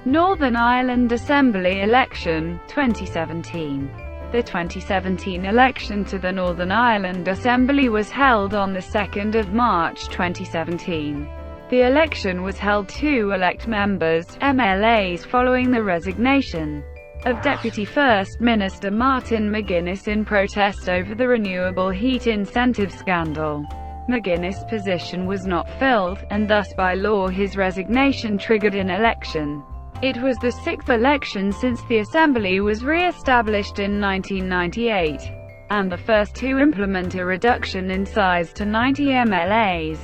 Northern Ireland Assembly election, 2017. The 2017 election to the Northern Ireland Assembly was held on the 2nd of March 2017. The election was held to elect members, MLAs, following the resignation of Deputy First Minister Martin McGuinness in protest over the Renewable Heat Incentive scandal. McGuinness' position was not filled, and thus by law his resignation triggered an election. It was the sixth election since the Assembly was re-established in 1998, and the first to implement a reduction in size to 90 MLAs.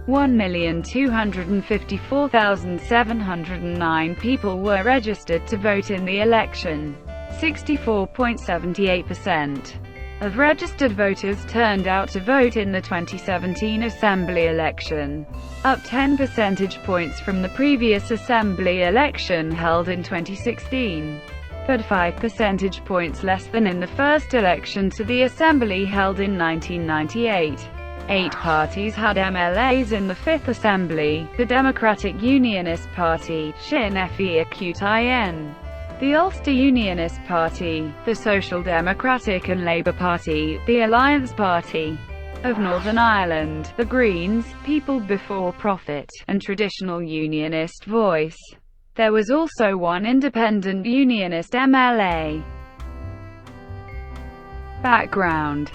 1,254,709 people were registered to vote in the election. 64.78% of registered voters turned out to vote in the 2017 Assembly election, up 10 percentage points from the previous Assembly election held in 2016, but 5 percentage points less than in the first election to the Assembly held in 1998. 8 parties had MLAs in the Fifth Assembly: the Democratic Unionist Party, Sinn Féin, the Ulster Unionist Party, the Social Democratic and Labour Party, the Alliance Party of Northern Ireland, the Greens, People Before Profit, and Traditional Unionist Voice. There was also one independent unionist MLA. Background: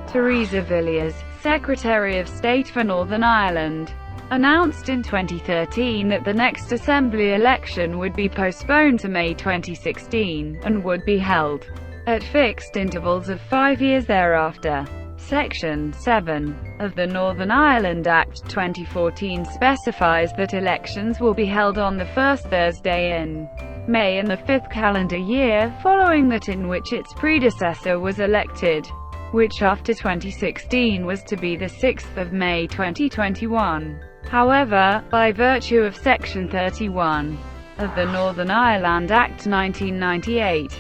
Theresa Villiers, Secretary of State for Northern Ireland, announced in 2013 that the next Assembly election would be postponed to May 2016, and would be held at fixed intervals of 5 years thereafter. Section 7 of the Northern Ireland Act 2014 specifies that elections will be held on the first Thursday in May in the fifth calendar year following that in which its predecessor was elected, which after 2016 was to be the 6th of May 2021. However, by virtue of Section 31 of the Northern Ireland Act 1998,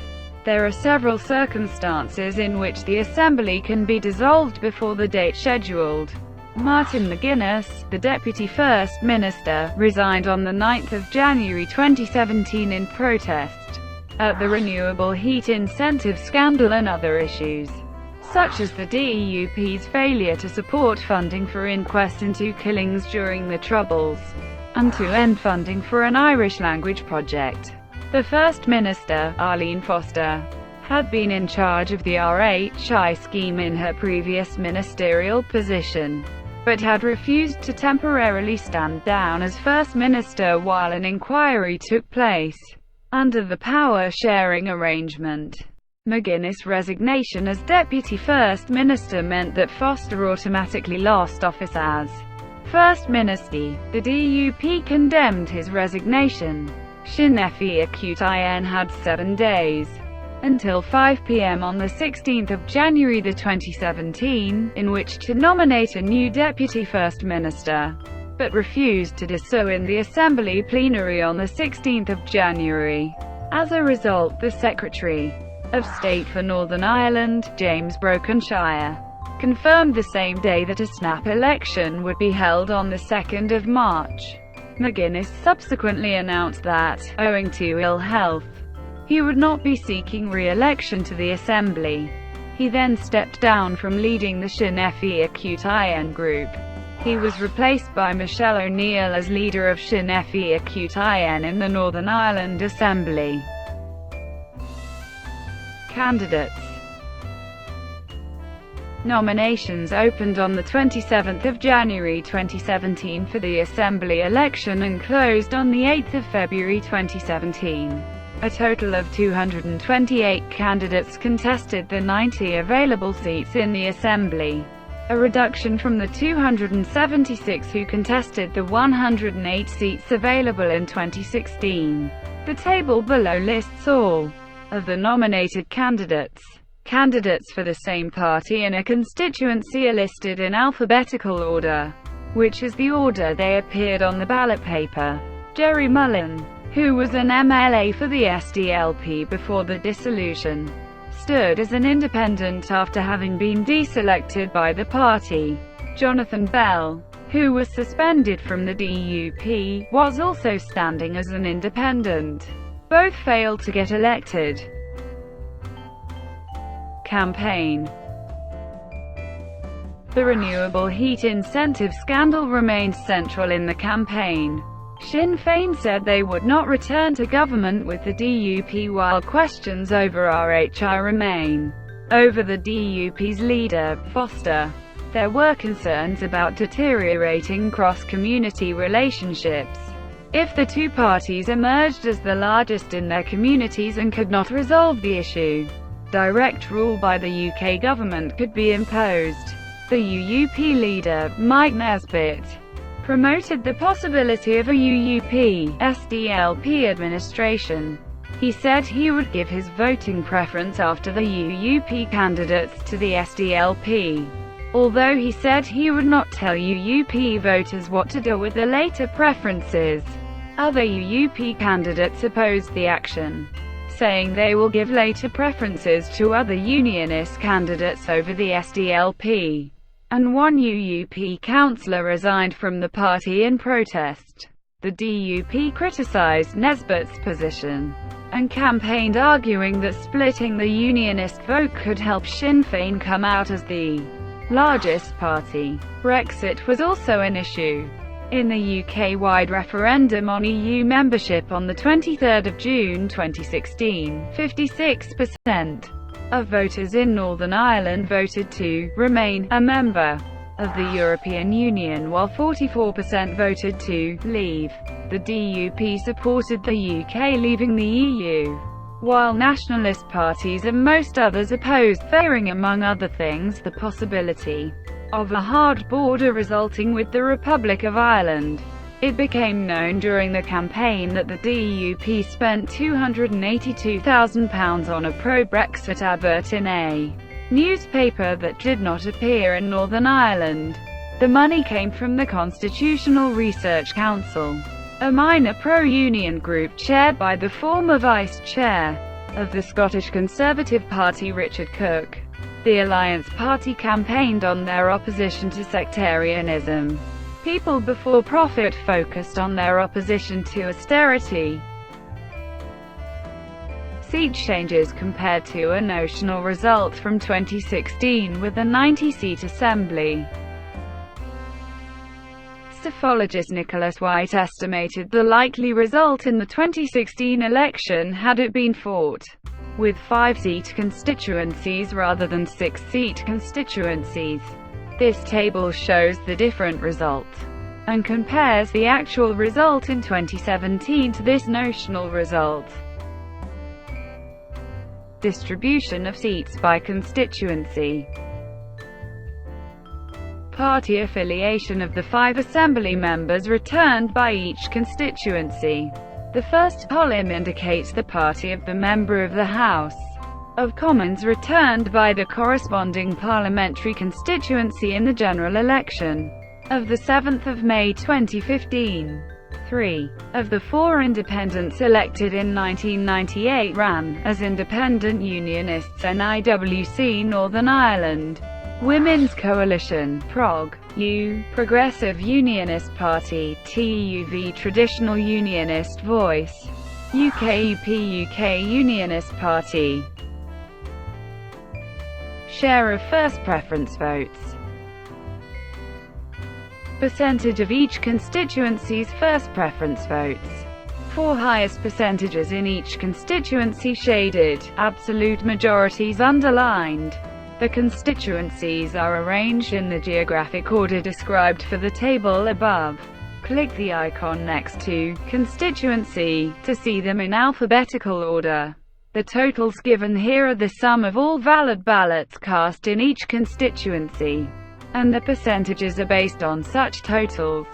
there are several circumstances in which the Assembly can be dissolved before the date scheduled. Martin McGuinness, the Deputy First Minister, resigned on the 9th of January 2017 in protest at the Renewable Heat Incentive scandal and other issues, such as the DUP's failure to support funding for inquest into killings during the Troubles, and to end funding for an Irish-language project. The First Minister, Arlene Foster, had been in charge of the RHI scheme in her previous ministerial position, but had refused to temporarily stand down as First Minister while an inquiry took place under the power-sharing arrangement. McGuinness' resignation as Deputy First Minister meant that Foster automatically lost office as First Minister. The DUP condemned his resignation. Sinn Féin had 7 days, until 5 p.m. on the 16th of January 2017, in which to nominate a new Deputy First Minister, but refused to do so in the Assembly plenary on the 16th of January. As a result, the Secretary of State for Northern Ireland, James Brokenshire, confirmed the same day that a snap election would be held on the 2nd of March. McGuinness subsequently announced that, owing to ill health, he would not be seeking re-election to the Assembly. He then stepped down from leading the Sinn Féin group. He was replaced by Michelle O'Neill as leader of Sinn Féin in the Northern Ireland Assembly. Candidates. Nominations opened on the 27th of January 2017 for the Assembly election and closed on the 8th of February 2017. A total of 228 candidates contested the 90 available seats in the Assembly, a reduction from the 276 who contested the 108 seats available in 2016. The table below lists all of the nominated candidates. Candidates for the same party in a constituency are listed in alphabetical order, which is the order they appeared on the ballot paper. Jerry Mullen, who was an MLA for the SDLP before the dissolution, stood as an independent after having been deselected by the party. Jonathan Bell, who was suspended from the DUP, was also standing as an independent. Both failed to get elected. Campaign. The Renewable Heat Incentive scandal remained central in the campaign. Sinn Féin said they would not return to government with the DUP while questions over RHI remain. Over the DUP's leader, Foster. There were concerns about deteriorating cross-community relationships. If the two parties emerged as the largest in their communities and could not resolve the issue, direct rule by the UK government could be imposed. The UUP leader, Mike Nesbitt, promoted the possibility of a UUP-SDLP administration. He said he would give his voting preference after the UUP candidates to the SDLP. Although he said he would not tell UUP voters what to do with the later preferences. Other UUP candidates opposed the action, saying they will give later preferences to other Unionist candidates over the SDLP. And one UUP councillor resigned from the party in protest. The DUP criticised Nesbitt's position and campaigned arguing that splitting the Unionist vote could help Sinn Féin come out as the largest party. Brexit was also an issue. In the UK-wide referendum on EU membership on 23 June 2016, 56% of voters in Northern Ireland voted to remain a member of the European Union, while 44% voted to leave. The DUP supported the UK leaving the EU, while nationalist parties and most others opposed, fearing among other things the possibility of a hard border resulting with the Republic of Ireland. It became known during the campaign that the DUP spent £282,000 on a pro-Brexit advert in a newspaper that did not appear in Northern Ireland. The money came from the Constitutional Research Council, a minor pro-union group chaired by the former vice-chair of the Scottish Conservative Party Richard Cook. The Alliance Party campaigned on their opposition to sectarianism. People Before Profit focused on their opposition to austerity. Seat changes compared to a notional result from 2016 with a 90-seat assembly. Psephologist Nicholas White estimated the likely result in the 2016 election had it been fought with 5-seat constituencies rather than 6-seat constituencies. This table shows the different result and compares the actual result in 2017 to this notional result. Distribution of seats by constituency. Party affiliation of the 5 assembly members returned by each constituency. The first column indicates the party of the member of the House of Commons returned by the corresponding parliamentary constituency in the general election of the 7th of May 2015. 3 of the 4 independents elected in 1998 ran as independent unionists: NIWC Northern Ireland Women's Coalition, PROG, U, Progressive Unionist Party, TUV Traditional Unionist Voice, UKUP UK Unionist Party. Share of first preference votes. Percentage of each constituency's first preference votes. 4 highest percentages in each constituency shaded, absolute majorities underlined. The constituencies are arranged in the geographic order described for the table above. Click the icon next to constituency to see them in alphabetical order. The totals given here are the sum of all valid ballots cast in each constituency, and the percentages are based on such totals.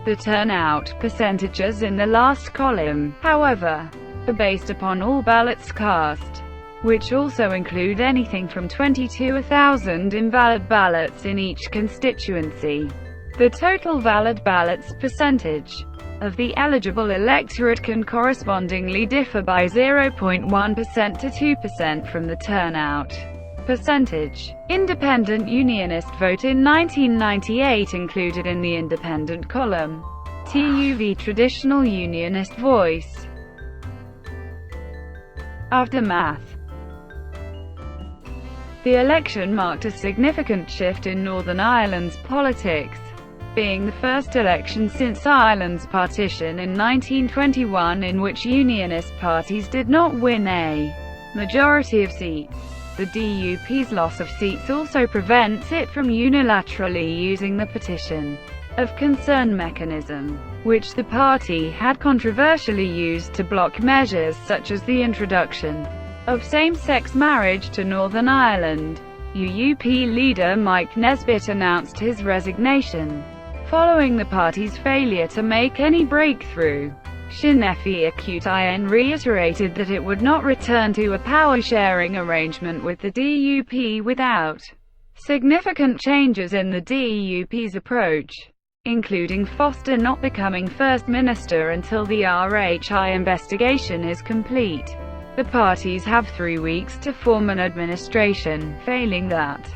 The turnout percentages in the last column, however, are based upon all ballots cast, which also include anything from 20 to 1,000 invalid ballots in each constituency. The total valid ballots percentage of the eligible electorate can correspondingly differ by 0.1% to 2% from the turnout. percentage. Independent Unionist vote in 1998 included in the Independent column. TUV Traditional Unionist voice. Aftermath. The election marked a significant shift in Northern Ireland's politics, being the first election since Ireland's partition in 1921 in which Unionist parties did not win a majority of seats. The DUP's loss of seats also prevents it from unilaterally using the petition of concern mechanism, which the party had controversially used to block measures such as the introduction of same-sex marriage to Northern Ireland. UUP leader Mike Nesbitt announced his resignation following the party's failure to make any breakthrough. Sinn Féin reiterated that it would not return to a power-sharing arrangement with the DUP without significant changes in the DUP's approach, including Foster not becoming First Minister until the RHI investigation is complete. The parties have 3 weeks to form an administration. Failing that,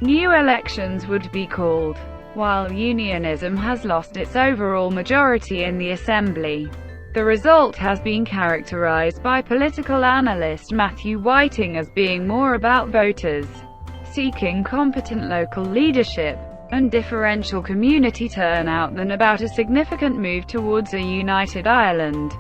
new elections would be called. While Unionism has lost its overall majority in the Assembly, the result has been characterized by political analyst Matthew Whiting as being more about voters seeking competent local leadership and differential community turnout than about a significant move towards a united Ireland.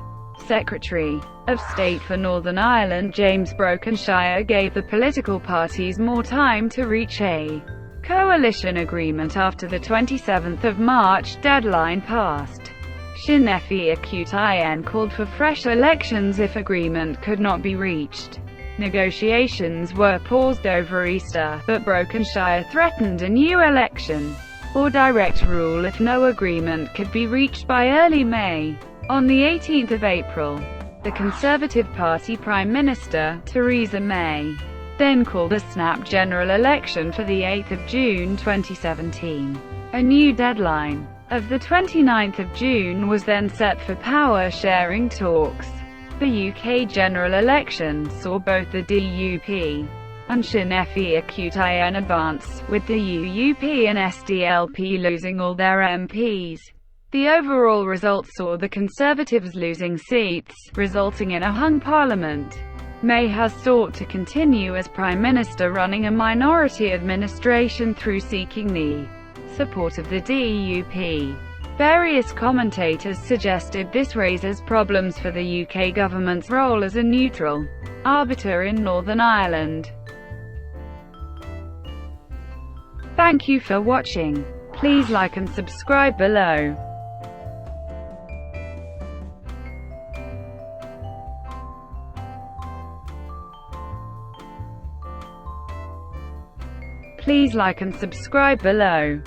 Secretary of State for Northern Ireland James Brokenshire gave the political parties more time to reach a coalition agreement after the 27th of March deadline passed. Sinn Féin called for fresh elections if agreement could not be reached. Negotiations were paused over Easter, but Brokenshire threatened a new election or direct rule if no agreement could be reached by early May. On the 18th of April, the Conservative Party Prime Minister, Theresa May, then called a snap general election for the 8th of June 2017. A new deadline of the 29th of June was then set for power-sharing talks. The UK general election saw both the DUP and Sinn Féin advance, with the UUP and SDLP losing all their MPs. The overall result saw the Conservatives losing seats, resulting in a hung parliament. May has sought to continue as Prime Minister, running a minority administration through seeking the support of the DUP. Various commentators suggested this raises problems for the UK government's role as a neutral arbiter in Northern Ireland. Thank you for watching. Please like and subscribe below. Please like and subscribe below.